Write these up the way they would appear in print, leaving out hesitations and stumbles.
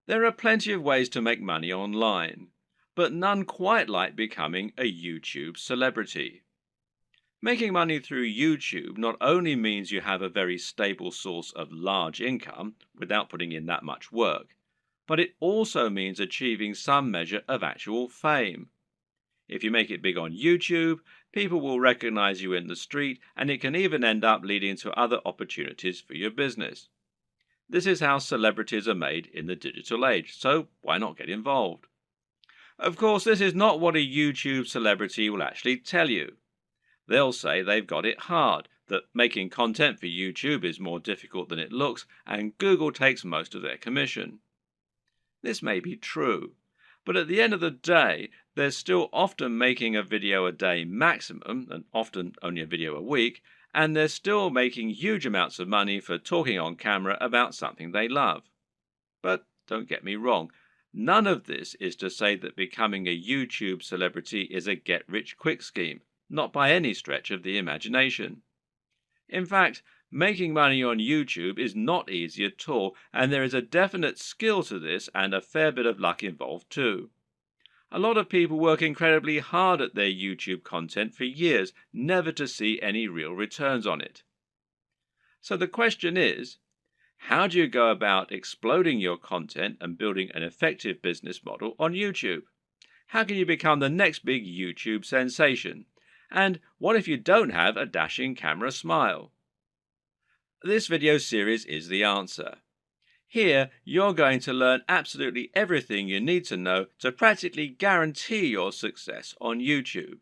There are plenty of ways to make money online, but none quite like becoming a YouTube celebrity. Making money through YouTube not only means you have a very stable source of large income without putting in that much work, but it also means achieving some measure of actual fame. If you make it big on YouTube, people will recognize you in the street, and it can even end up leading to other opportunities for your business. This is how celebrities are made in the digital age, so why not get involved? Of course, this is not what a YouTube celebrity will actually tell you. They'll say they've got it hard, that making content for YouTube is more difficult than it looks, and Google takes most of their commission. This may be true, but at the end of the day, they're still often making a video a day maximum, and often only a video a week, and they're still making huge amounts of money for talking on camera about something they love. But don't get me wrong, none of this is to say that becoming a YouTube celebrity is a get-rich-quick scheme, not by any stretch of the imagination. In fact, making money on YouTube is not easy at all, and there is a definite skill to this and a fair bit of luck involved too. A lot of people work incredibly hard at their YouTube content for years, never to see any real returns on it. So the question is, how do you go about exploding your content and building an effective business model on YouTube? How can you become the next big YouTube sensation? And what if you don't have a dashing camera smile? This video series is the answer. Here, you're going to learn absolutely everything you need to know to practically guarantee your success on YouTube.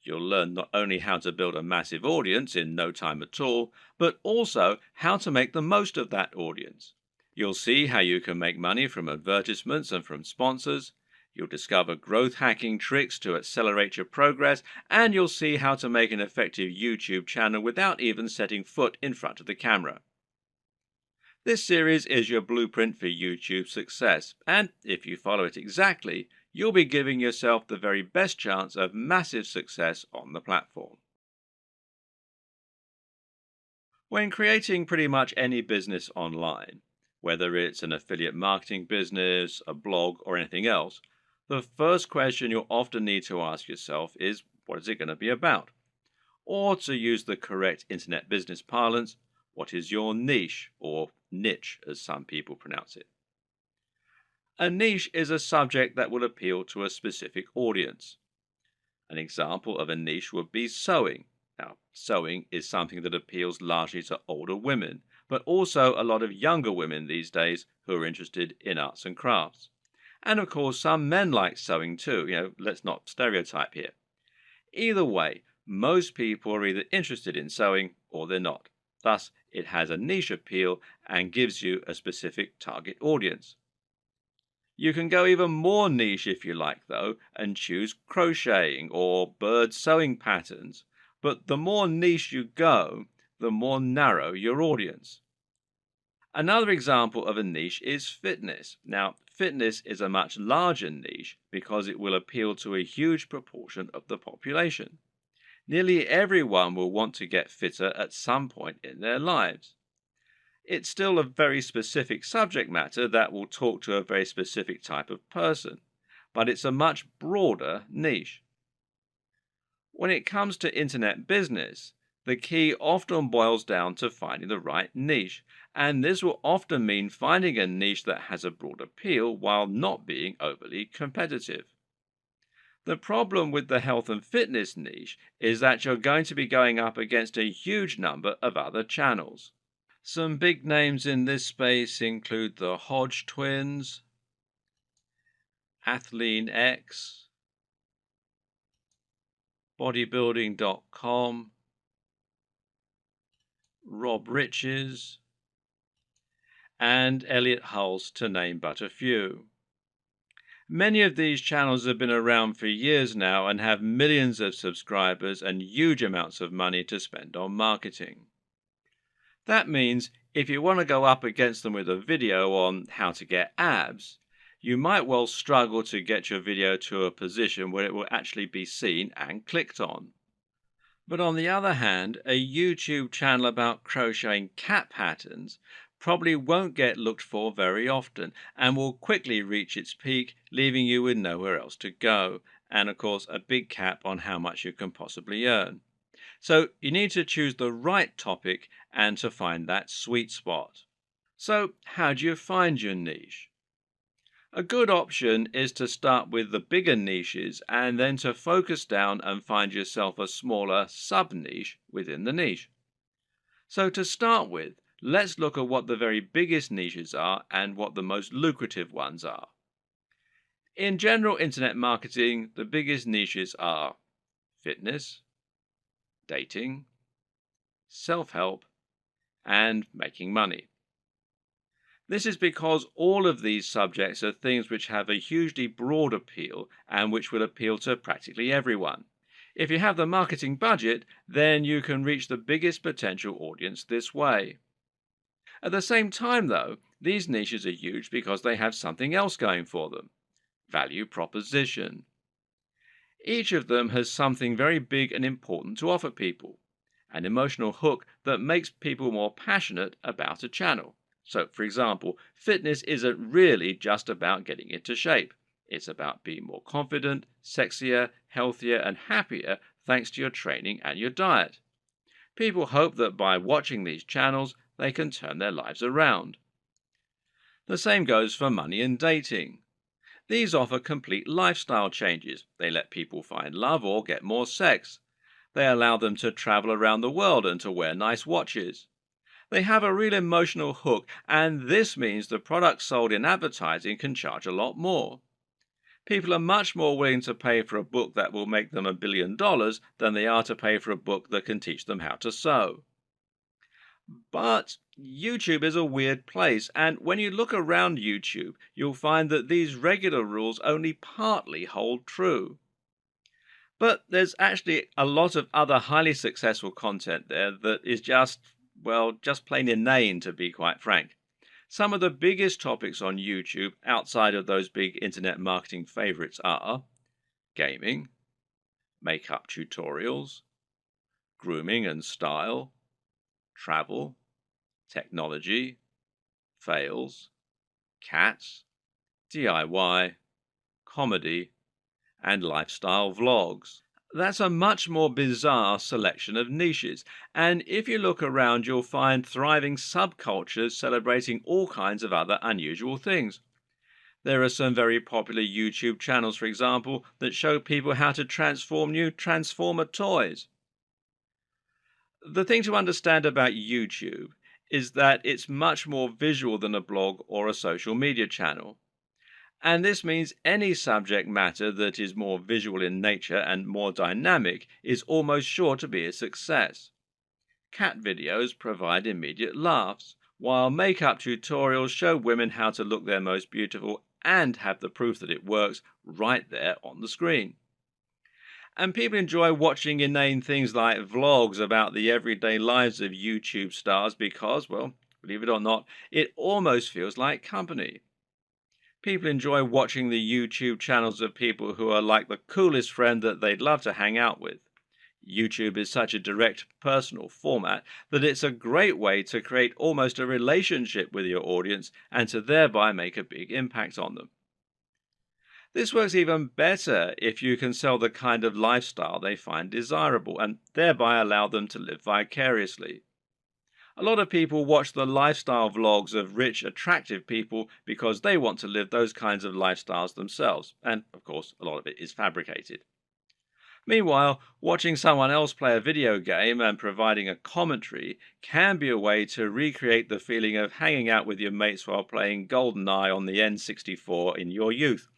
You'll learn not only how to build a massive audience in no time at all, but also how to make the most of that audience. You'll see how you can make money from advertisements and from sponsors. You'll discover growth hacking tricks to accelerate your progress, and you'll see how to make an effective YouTube channel without even setting foot in front of the camera. This series is your blueprint for YouTube success, and if you follow it exactly, you'll be giving yourself the very best chance of massive success on the platform. When creating pretty much any business online, whether it's an affiliate marketing business, a blog, or anything else, the first question you'll often need to ask yourself is, what is it going to be about? Or to use the correct internet business parlance, what is your niche, or niche as some people pronounce it? A niche is a subject that will appeal to a specific audience. An example of a niche would be sewing. Now, sewing is something that appeals largely to older women, but also a lot of younger women these days who are interested in arts and crafts. And of course, some men like sewing too. Let's not stereotype here. Either way, most people are either interested in sewing or they're not. Thus, it has a niche appeal and gives you a specific target audience. You can go even more niche if you like, though, and choose crocheting or bird sewing patterns. But the more niche you go, the more narrow your audience. Another example of a niche is fitness. Now, fitness is a much larger niche because it will appeal to a huge proportion of the population. Nearly everyone will want to get fitter at some point in their lives. It's still a very specific subject matter that will talk to a very specific type of person, but it's a much broader niche. When it comes to internet business, the key often boils down to finding the right niche, and this will often mean finding a niche that has a broad appeal while not being overly competitive. The problem with the health and fitness niche is that you're going to be going up against a huge number of other channels. Some big names in this space include the Hodge twins, Athlean X, bodybuilding.com, Rob Riches, and Elliot Hulse, to name but a few. Many of these channels have been around for years now and have millions of subscribers and huge amounts of money to spend on marketing. That means if you want to go up against them with a video on how to get abs, you might well struggle to get your video to a position where it will actually be seen and clicked on. But on the other hand, a YouTube channel about crocheting cat patterns probably won't get looked for very often and will quickly reach its peak, leaving you with nowhere else to go, and of course, a big cap on how much you can possibly earn. So, you need to choose the right topic and to find that sweet spot. So, how do you find your niche? A good option is to start with the bigger niches and then to focus down and find yourself a smaller sub niche within the niche. So, to start with, let's look at what the very biggest niches are and what the most lucrative ones are. In general internet marketing, the biggest niches are fitness, dating, self help, and making money. This is because all of these subjects are things which have a hugely broad appeal and which will appeal to practically everyone. If you have the marketing budget, then you can reach the biggest potential audience this way. At the same time, though, these niches are huge because they have something else going for them: value proposition. Each of them has something very big and important to offer people, an emotional hook that makes people more passionate about a channel. So, for example, fitness isn't really just about getting into shape. It's about being more confident, sexier, healthier, and happier thanks to your training and your diet. People hope that by watching these channels, they can turn their lives around. The same goes for money and dating. These offer complete lifestyle changes. They let people find love or get more sex. They allow them to travel around the world and to wear nice watches. They have a real emotional hook, and this means the products sold in advertising can charge a lot more. People are much more willing to pay for a book that will make them $1 billion than they are to pay for a book that can teach them how to sew. But YouTube is a weird place, and when you look around YouTube, you'll find that these regular rules only partly hold true. But there's actually a lot of other highly successful content there that is just, well, just plain inane, to be quite frank. Some of the biggest topics on YouTube outside of those big internet marketing favorites are gaming, makeup tutorials, grooming and style, travel, technology, fails, cats, DIY, comedy, and lifestyle vlogs. That's a much more bizarre selection of niches, and if you look around, you'll find thriving subcultures celebrating all kinds of other unusual things. There are some very popular YouTube channels, for example, that show people how to transform new Transformer toys. The thing to understand about YouTube is that it's much more visual than a blog or a social media channel. And this means any subject matter that is more visual in nature and more dynamic is almost sure to be a success. Cat videos provide immediate laughs, while makeup tutorials show women how to look their most beautiful and have the proof that it works right there on the screen. And people enjoy watching inane things like vlogs about the everyday lives of YouTube stars because, well, believe it or not, it almost feels like company. People enjoy watching the YouTube channels of people who are like the coolest friend that they'd love to hang out with. YouTube is such a direct, personal format that it's a great way to create almost a relationship with your audience and to thereby make a big impact on them. This works even better if you can sell the kind of lifestyle they find desirable and thereby allow them to live vicariously. A lot of people watch the lifestyle vlogs of rich, attractive people because they want to live those kinds of lifestyles themselves, and of course, a lot of it is fabricated. Meanwhile, watching someone else play a video game and providing a commentary can be a way to recreate the feeling of hanging out with your mates while playing GoldenEye on the N64 in your youth.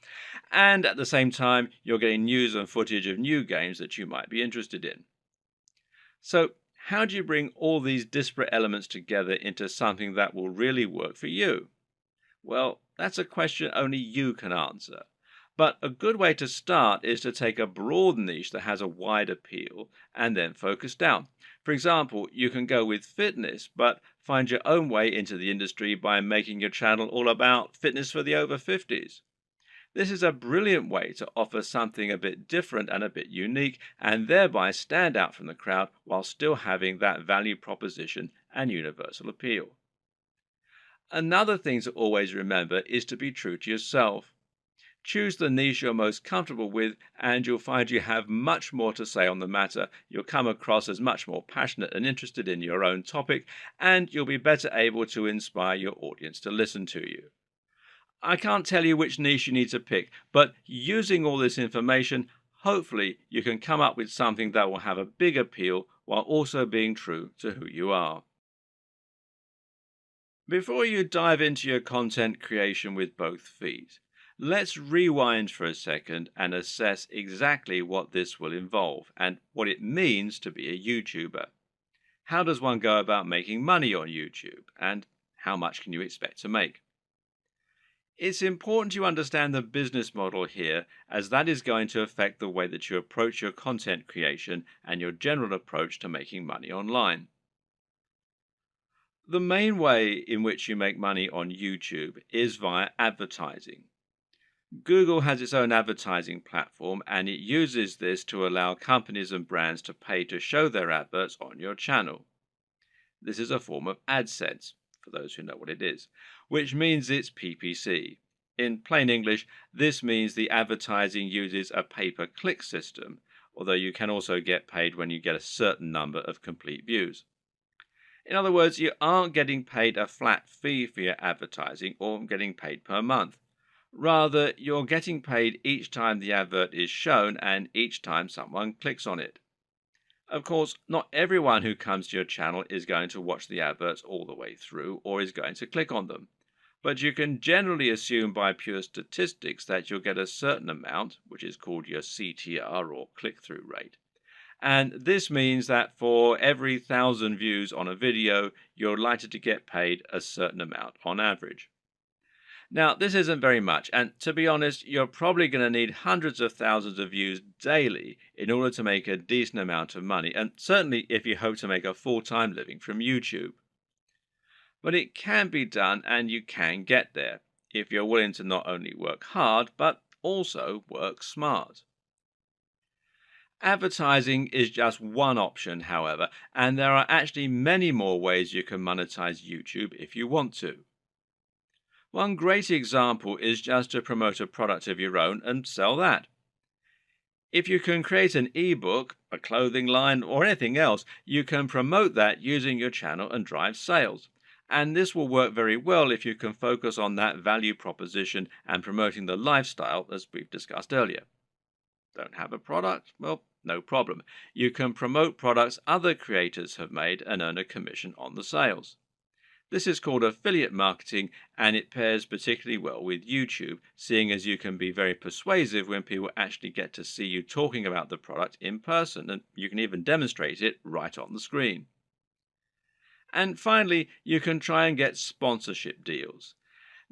And at the same time, you're getting news and footage of new games that you might be interested in. So, how do you bring all these disparate elements together into something that will really work for you? Well, that's a question only you can answer. But a good way to start is to take a broad niche that has a wide appeal and then focus down. For example, you can go with fitness, but find your own way into the industry by making your channel all about fitness for the over 50s. This is a brilliant way to offer something a bit different and a bit unique, and thereby stand out from the crowd while still having that value proposition and universal appeal. Another thing to always remember is to be true to yourself. Choose the niche you're most comfortable with, and you'll find you have much more to say on the matter. You'll come across as much more passionate and interested in your own topic, and you'll be better able to inspire your audience to listen to you. I can't tell you which niche you need to pick, but using all this information, hopefully you can come up with something that will have a big appeal while also being true to who you are. Before you dive into your content creation with both feet, let's rewind for a second and assess exactly what this will involve and what it means to be a YouTuber. How does one go about making money on YouTube, and how much can you expect to make? It's important you understand the business model here, as that is going to affect the way that you approach your content creation and your general approach to making money online. The main way in which you make money on YouTube is via advertising. Google has its own advertising platform, and it uses this to allow companies and brands to pay to show their adverts on your channel. This is a form of AdSense, for those who know what it is, which means it's PPC. In plain English, this means the advertising uses a pay-per-click system, although you can also get paid when you get a certain number of complete views. In other words, you aren't getting paid a flat fee for your advertising or getting paid per month. Rather, you're getting paid each time the advert is shown and each time someone clicks on it. Of course, not everyone who comes to your channel is going to watch the adverts all the way through or is going to click on them. But you can generally assume by pure statistics that you'll get a certain amount, which is called your CTR or click-through rate. And this means that for every 1,000 views on a video, you're likely to get paid a certain amount on average. Now, this isn't very much, and to be honest, you're probably going to need hundreds of thousands of views daily in order to make a decent amount of money, and certainly if you hope to make a full-time living from YouTube. But it can be done, and you can get there, if you're willing to not only work hard, but also work smart. Advertising is just one option, however, and there are actually many more ways you can monetize YouTube if you want to. One great example is just to promote a product of your own and sell that. If you can create an ebook, a clothing line, or anything else, you can promote that using your channel and drive sales. And this will work very well if you can focus on that value proposition and promoting the lifestyle as we've discussed earlier. Don't have a product? Well, no problem. You can promote products other creators have made and earn a commission on the sales. This is called affiliate marketing, and it pairs particularly well with YouTube, seeing as you can be very persuasive when people actually get to see you talking about the product in person, and you can even demonstrate it right on the screen. And finally, you can try and get sponsorship deals.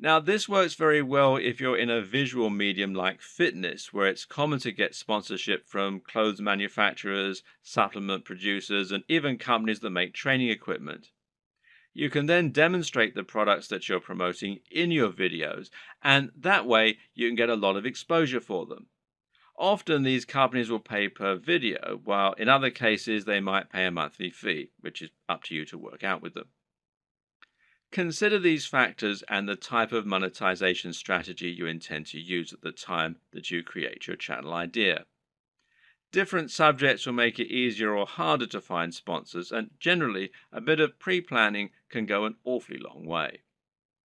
Now, this works very well if you're in a visual medium like fitness, where it's common to get sponsorship from clothes manufacturers, supplement producers, and even companies that make training equipment. You can then demonstrate the products that you're promoting in your videos, and that way you can get a lot of exposure for them. Often these companies will pay per video, while in other cases they might pay a monthly fee, which is up to you to work out with them. Consider these factors and the type of monetization strategy you intend to use at the time that you create your channel idea. Different subjects will make it easier or harder to find sponsors, and generally a bit of pre-planning can go an awfully long way.